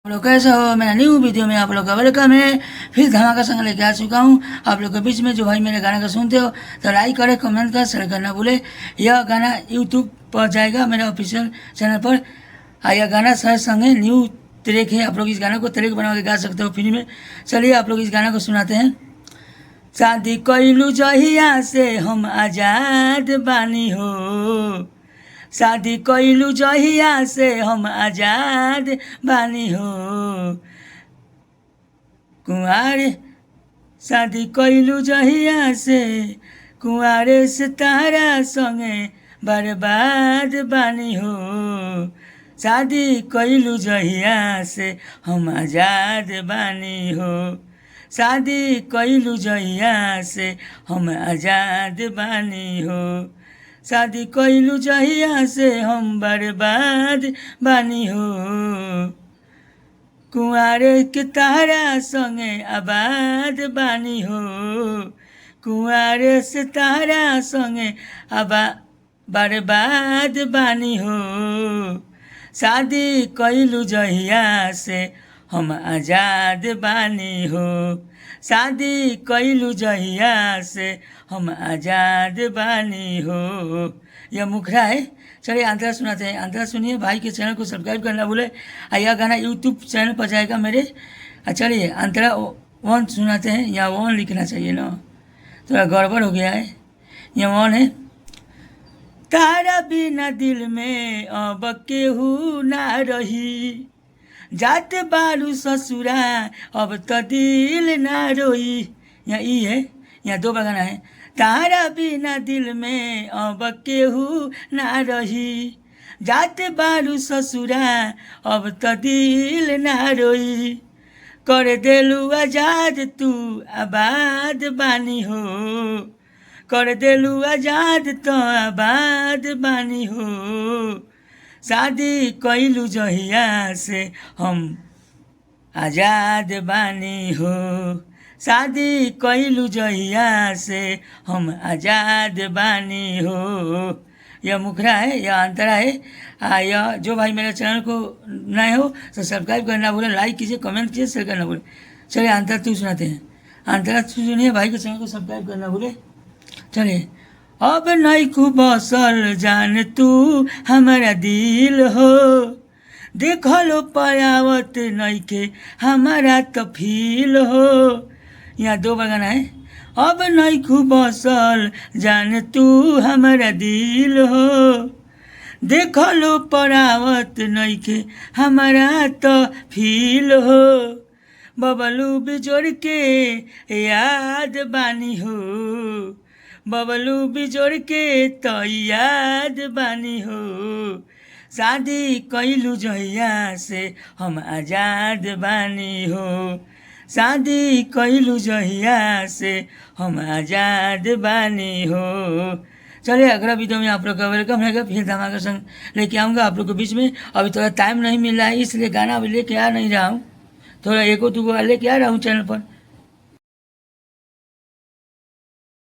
आप लोग कैसे हो। मेरा न्यू वीडियो में आप लोग का वेलकम है। फिर धमाका संग लेके आ चुका हूँ आप लोग के बीच में। जो भाई मेरे गाना को सुनते हो तो लाइक करे, कमेंट कर, शेयर करना भूले। यह गाना यूट्यूब पर जाएगा मेरे ऑफिशियल चैनल पर। यह गाना सर संगे न्यू ट्रैक है। आप लोग इस गाना को ट्रैक बना के गा सकते हो फ्री में। चलिए आप लोग इस गाना को सुनाते हैं। शादी कैलू जहिया से हम आजाद बानी हो, शादी कैलू जहिया से हम आजाद बानी हो। कुंवारे शादी कैलू जहिया से कुंवारे से तारा संगे बर्बाद बानी हो। शादी कैलू जहिया से हम आजाद बानी हो, शादी कैलू जहिया से हम आजाद बानी हो। शादी कैलू जहिया से हम बर्बाद बानी हो। कुंवारे के तारा संगे आबाद बानी हो, कुंवारे से तारा संगे बर्बाद बानी हो। शादी कैलू जहिया से हम आजाद बानी हो, शादी कैलू जहिया से हम आजाद बानी हो। यह मुखरा है। चलिए आंतरा सुनाते हैं। आंतरा सुनिए। भाई के चैनल को सब्सक्राइब करना भूले। यह गाना यूट्यूब चैनल पर जाएगा मेरे। चलिए आंतरा वन सुनाते हैं। यहाँ वन लिखना चाहिए ना, थोड़ा गड़बड़ हो गया है। यह वन है। तारा बिना दिल में अब केहू ना रही, जात बारू ससुरा अब तो दिल ना रोई। यहाँ ई है। यहाँ दो बार गाना है। तारा बिना दिल में अब केहू ना रही, जात बारू ससुरा अब तो दिल ना रोई। कर देलू आजाद तू आबाद बानी हो, कर देलू आजाद तो आबाद बानी हो। शादी कैलू जहिया से हम आजाद बानी हो, शादी कैलू जहिया से हम आजाद बानी हो। यह मुखरा है। यह अंतरा है। यह जो भाई मेरे चैनल को नए हो तो सब्सक्राइब करना भूले, लाइक कीजिए, कमेंट कीजिए, शेयर करना भूले। चलिए अंतरा तू सुनाते हैं। अंतरा तू सुनिए। भाई के चैनल को सब्सक्राइब करना भूले। चलिए। अब नैकू बसल जान तू हमारा दिल हो, देखलो पायावत नैके हमारा तो फील हो। यहाँ दो बार गाना है। अब नैकू बसल जान तू हमारा दिल हो, देखलो परावत नैके हमारा तो फील हो। बबलू बिजोड़ के याद बानी हो, बबलू बिजोड़ के तो याद बानी हो। शादी कैलू जहिया से हम आजाद बानी हो, शादी कैलू जहिया से हम आजाद बानी हो। चलिए अगला वीडियो में आप लोग का वेलकम है। फिर धमाका संग लेके आऊँगा आप लोग के बीच में। अभी थोड़ा टाइम नहीं मिल रहा है इसलिए गाना अभी लेके आ नहीं रहा हूँ। थोड़ा एक दो लेके आ रहा हूँ चैनल पर।